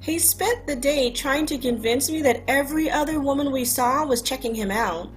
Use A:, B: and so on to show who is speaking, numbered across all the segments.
A: He spent the day trying to convince me that every other woman we saw was checking him out.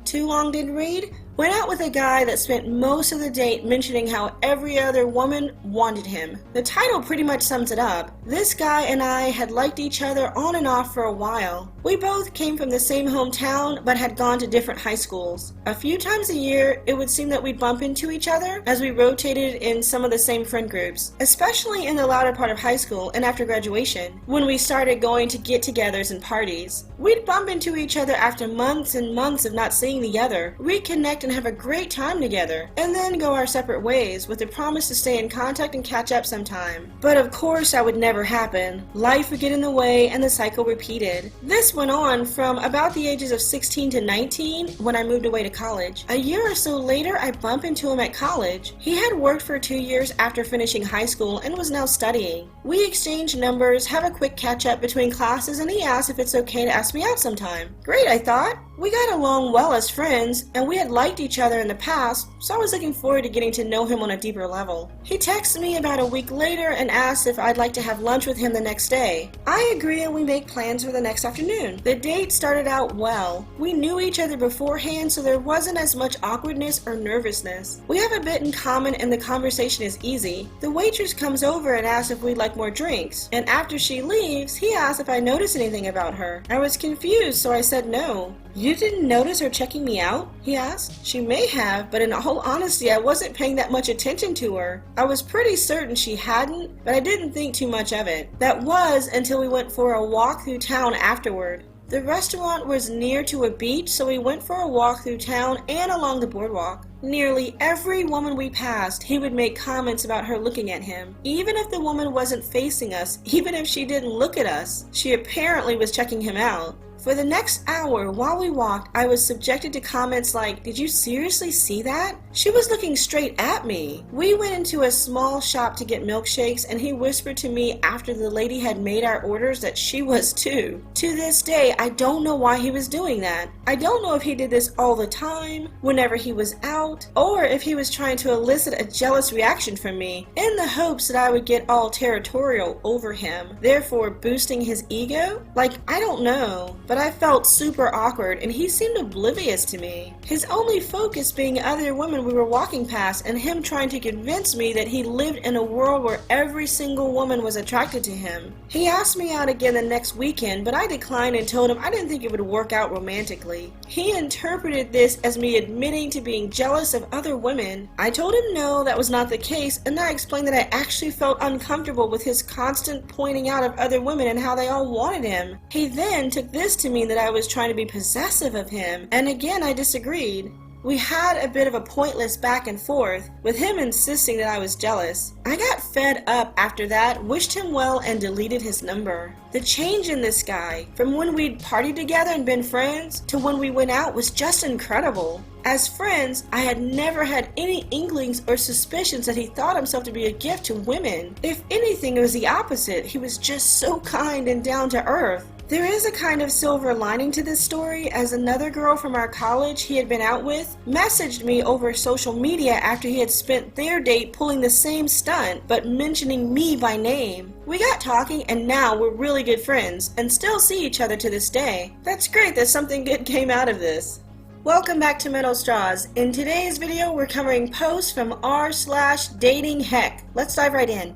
A: Too long didn't read? Went out with a guy that spent most of the date mentioning how every other woman wanted him. The title pretty much sums it up. This guy and I had liked each other on and off for a while. We both came from the same hometown but had gone to different high schools. A few times a year, it would seem that we'd bump into each other as we rotated in some of the same friend groups, especially in the latter part of high school and after graduation, when we started going to get-togethers and parties. We'd bump into each other after months and months of not seeing the other, reconnect and have a great time together, and then go our separate ways with the promise to stay in contact and catch up sometime. But of course that would never happen. Life would get in the way and the cycle repeated. This went on from about the ages of 16 to 19 when I moved away to college. A year or so later I bumped into him at college. He had worked for 2 years after finishing high school and was now studying. We exchanged numbers, have a quick catch up between classes, and he asked if it's okay to ask me out sometime. Great, I thought. We got along well as friends, and we had liked each other in the past, so I was looking forward to getting to know him on a deeper level. He texted me about a week later and asked if I'd like to have lunch with him the next day. I agree and we make plans for the next afternoon. The date started out well. We knew each other beforehand, so there wasn't as much awkwardness or nervousness. We have a bit in common and the conversation is easy. The waitress comes over and asks if we'd like more drinks, and after she leaves, he asked if I noticed anything about her. I was confused, so I said no. You didn't notice her checking me out? He asked. She may have, but in all honesty, I wasn't paying that much attention to her. I was pretty certain she hadn't, but I didn't think too much of it. That was until we went for a walk through town afterward. The restaurant was near to a beach, so we went for a walk through town and along the boardwalk. Nearly every woman we passed, he would make comments about her looking at him. Even if the woman wasn't facing us, even if she didn't look at us, she apparently was checking him out. For the next hour while we walked, I was subjected to comments like, "Did you seriously see that? She was looking straight at me." We went into a small shop to get milkshakes, and he whispered to me after the lady had made our orders that she was too. To this day, I don't know why he was doing that. I don't know if he did this all the time, whenever he was out, or if he was trying to elicit a jealous reaction from me, in the hopes that I would get all territorial over him, therefore boosting his ego? Like, I don't know. But I felt super awkward and he seemed oblivious to me. His only focus being other women we were walking past and him trying to convince me that he lived in a world where every single woman was attracted to him. He asked me out again the next weekend, but I declined and told him I didn't think it would work out romantically. He interpreted this as me admitting to being jealous of other women. I told him no, that was not the case, and I explained that I actually felt uncomfortable with his constant pointing out of other women and how they all wanted him. He then took this to mean that I was trying to be possessive of him, and again I disagreed. We had a bit of a pointless back and forth, with him insisting that I was jealous. I got fed up after that, wished him well, and deleted his number. The change in this guy, from when we'd partied together and been friends, to when we went out, was just incredible. As friends, I had never had any inklings or suspicions that he thought himself to be a gift to women. If anything, it was the opposite. He was just so kind and down to earth. There is a kind of silver lining to this story, as another girl from our college he had been out with messaged me over social media after he had spent their date pulling the same stunt, but mentioning me by name. We got talking and now we're really good friends and still see each other to this day. That's great that something good came out of this. Welcome back to Metal Straws. In today's video we're covering posts from r/DatingHeck. Let's dive right in.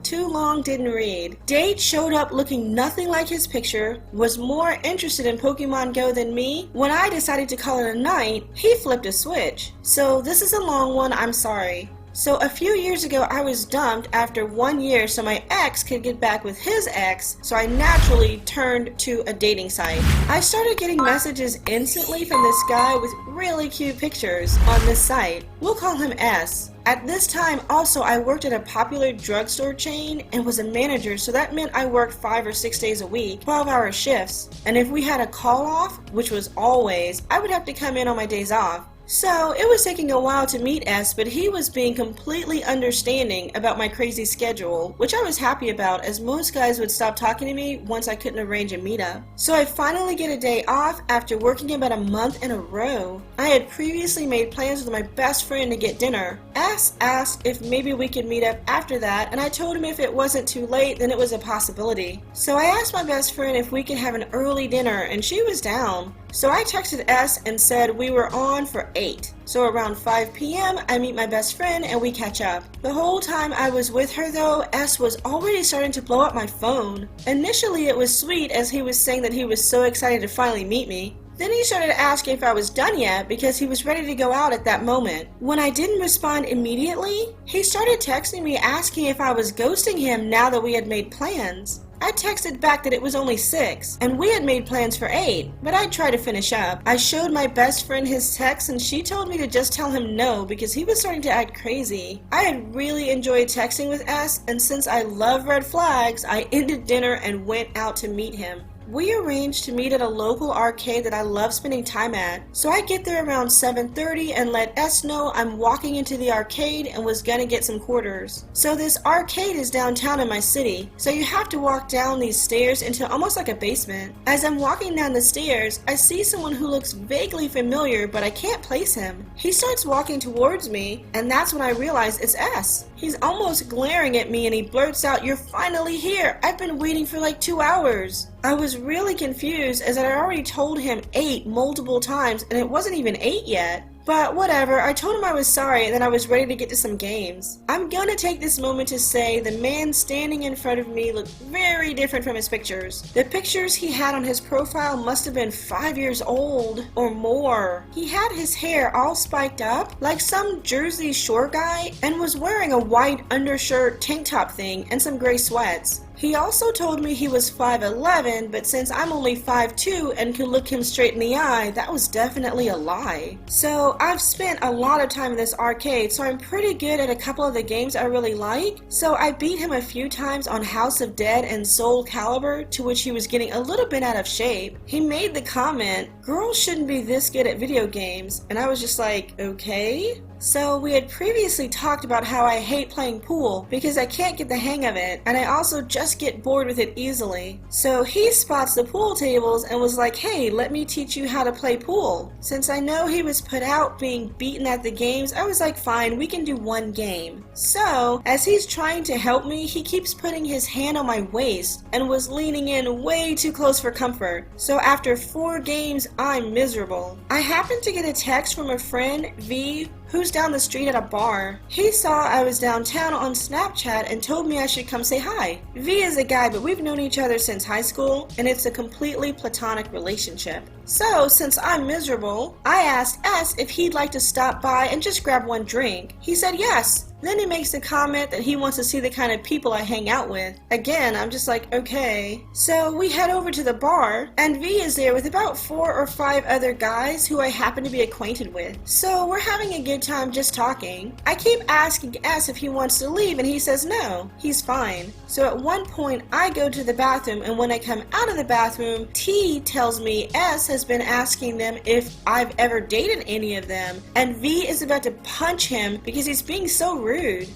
A: Too long didn't read. Date showed up looking nothing like his picture, was more interested in Pokemon Go than me. When I decided to call it a night, he flipped a switch. So this is a long one, I'm sorry. So a few years ago I was dumped after 1 year so my ex could get back with his ex, so I naturally turned to a dating site. I started getting messages instantly from this guy with really cute pictures on this site. We'll call him S. At this time also I worked at a popular drugstore chain and was a manager, so that meant I worked 5 or 6 days a week, 12-hour shifts, and if we had a call off, which was always, I would have to come in on my days off. So it was taking a while to meet S, but he was being completely understanding about my crazy schedule, which I was happy about as most guys would stop talking to me once I couldn't arrange a meetup. So I finally get a day off after working about a month in a row. I had previously made plans with my best friend to get dinner. S asked if maybe we could meet up after that, and I told him if it wasn't too late then it was a possibility. So I asked my best friend if we could have an early dinner, and she was down. So I texted S and said we were on for 8. So around 5 p.m. I meet my best friend and we catch up. The whole time I was with her though, S was already starting to blow up my phone. Initially it was sweet as he was saying that he was so excited to finally meet me. Then he started asking if I was done yet because he was ready to go out at that moment. When I didn't respond immediately, he started texting me asking if I was ghosting him now that we had made plans. I texted back that it was only 6, and we had made plans for 8, but I'd try to finish up. I showed my best friend his text, and she told me to just tell him no because he was starting to act crazy. I had really enjoyed texting with S, and since I love red flags, I ended dinner and went out to meet him. We arranged to meet at a local arcade that I love spending time at, so I get there around 7:30 and let S know I'm walking into the arcade and was gonna get some quarters. So this arcade is downtown in my city, so you have to walk down these stairs into almost like a basement. As I'm walking down the stairs, I see someone who looks vaguely familiar, but I can't place him. He starts walking towards me, and that's when I realize it's S. He's almost glaring at me and he blurts out, "You're finally here! I've been waiting for like 2 hours." I was really confused as I had already told him 8 multiple times and it wasn't even 8 yet. But whatever, I told him I was sorry and that I was ready to get to some games. I'm gonna take this moment to say the man standing in front of me looked very different from his pictures. The pictures he had on his profile must have been 5 years old or more. He had his hair all spiked up like some Jersey Shore guy and was wearing a white undershirt tank top thing and some gray sweats. He also told me he was 5'11", but since I'm only 5'2" and could look him straight in the eye, that was definitely a lie. So I've spent a lot of time in this arcade, so I'm pretty good at a couple of the games I really like. So I beat him a few times on House of Dead and Soul Calibur, to which he was getting a little bit out of shape. He made the comment, "Girls shouldn't be this good at video games," and I was just like, okay? So we had previously talked about how I hate playing pool because I can't get the hang of it, and I also just get bored with it easily. So he spots the pool tables and was like, "Hey, let me teach you how to play pool." Since I know he was put out being beaten at the games, I was like, fine, we can do one game. So as he's trying to help me, he keeps putting his hand on my waist and was leaning in way too close for comfort. So after 4 games, I'm miserable. I happened to get a text from a friend, V, who's down the street at a bar. He saw I was downtown on Snapchat and told me I should come say hi. V is a guy, but we've known each other since high school, and it's a completely platonic relationship. So, since I'm miserable, I asked S if he'd like to stop by and just grab one drink. He said yes. Then he makes the comment that he wants to see the kind of people I hang out with. Again, I'm just like, okay. So we head over to the bar, and V is there with about 4 or 5 other guys who I happen to be acquainted with. So we're having a good time just talking. I keep asking S if he wants to leave, and he says no, he's fine. So at one point, I go to the bathroom, and when I come out of the bathroom, T tells me S has been asking them if I've ever dated any of them, and V is about to punch him because he's being so rude.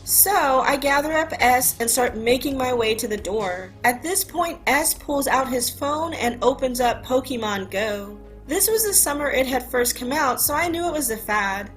A: So I gather up S and start making my way to the door. At this point, S pulls out his phone and opens up Pokemon Go. This was the summer it had first come out, so I knew it was a fad.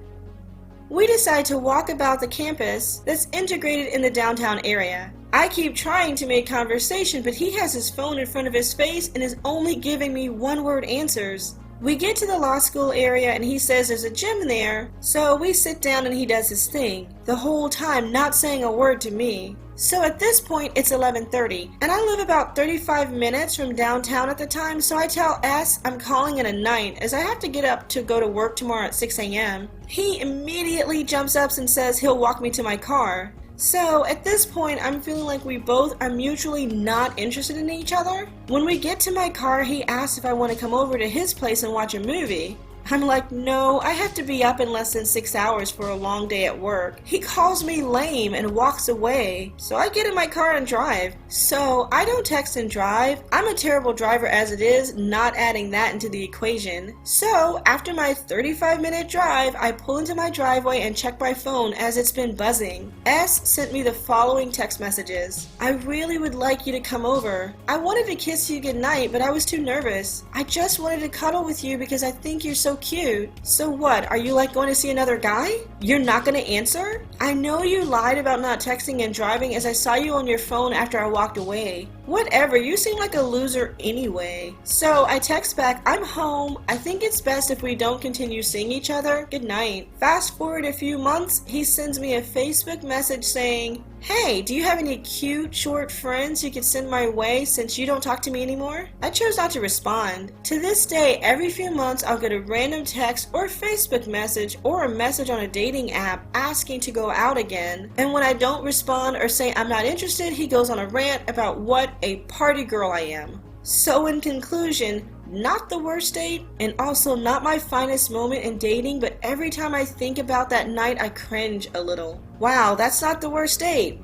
A: We decide to walk about the campus that's integrated in the downtown area. I keep trying to make conversation, but he has his phone in front of his face and is only giving me one-word answers. We get to the law school area and he says there's a gym there, so we sit down and he does his thing, the whole time not saying a word to me. So at this point it's 11:30, and I live about 35 minutes from downtown at the time, so I tell S I'm calling it a night as I have to get up to go to work tomorrow at 6 a.m. He immediately jumps up and says he'll walk me to my car. So at this point, I'm feeling like we both are mutually not interested in each other. When we get to my car, he asks if I want to come over to his place and watch a movie. I'm like, no, I have to be up in less than 6 hours for a long day at work. He calls me lame and walks away, so I get in my car and drive. So I don't text and drive. I'm a terrible driver as it is, not adding that into the equation. So after my 35-minute drive, I pull into my driveway and check my phone as it's been buzzing. S sent me the following text messages. I really would like you to come over. I wanted to kiss you goodnight, but I was too nervous. I just wanted to cuddle with you because I think you're so cute. So what, are you like going to see another guy? You're not going to answer? I know you lied about not texting and driving as I saw you on your phone after I walked away. Whatever, you seem like a loser anyway. So I text back, I'm home. I think it's best if we don't continue seeing each other. Good night. Fast forward a few months, he sends me a Facebook message saying, hey, do you have any cute, short friends you could send my way since you don't talk to me anymore? I chose not to respond. To this day, every few months I'll get a random text or Facebook message or a message on a dating app asking to go out again. And when I don't respond or say I'm not interested, he goes on a rant about what a party girl I am. So in conclusion, not the worst date, and also not my finest moment in dating, but every time I think about that night, I cringe a little. Wow, that's not the worst date.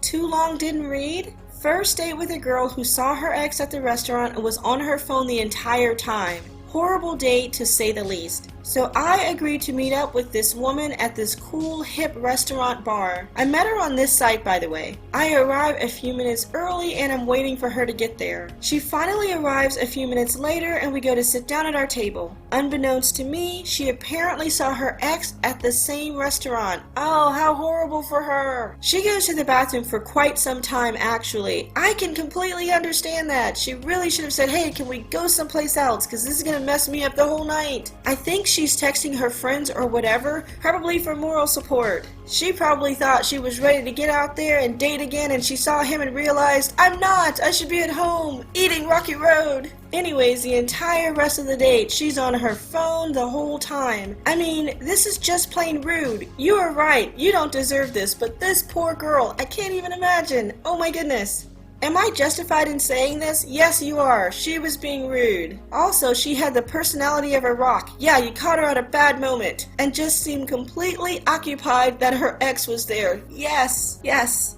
A: Too long didn't read? First date with a girl who saw her ex at the restaurant and was on her phone the entire time. Horrible date to say the least. So I agreed to meet up with this woman at this cool hip restaurant bar. I met her on this site, by the way. I arrive a few minutes early and I'm waiting for her to get there. She finally arrives a few minutes later and we go to sit down at our table. Unbeknownst to me, she apparently saw her ex at the same restaurant. Oh, how horrible for her. She goes to the bathroom for quite some time actually. I can completely understand that. She really should have said, hey, can we go someplace else? Because this is going to mess me up the whole night. I think she's texting her friends or whatever, probably for moral support. She probably thought she was ready to get out there and date again and she saw him and realized, I'm not, I should be at home, eating Rocky Road. Anyways, the entire rest of the date, she's on her phone the whole time. I mean, this is just plain rude. You are right, you don't deserve this, but this poor girl, I can't even imagine. Oh my goodness. Am I justified in saying this? Yes, you are. She was being rude. Also, she had the personality of a rock. Yeah, you caught her at a bad moment and just seemed completely occupied that her ex was there. Yes,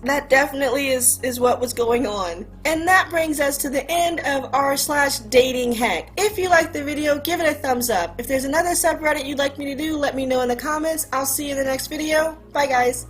A: that definitely is what was going on. And that brings us to the end of r/DatingHeck. If you liked the video, give it a thumbs up. If there's another subreddit you'd like me to do, let me know in the comments. I'll see you in the next video. Bye, guys.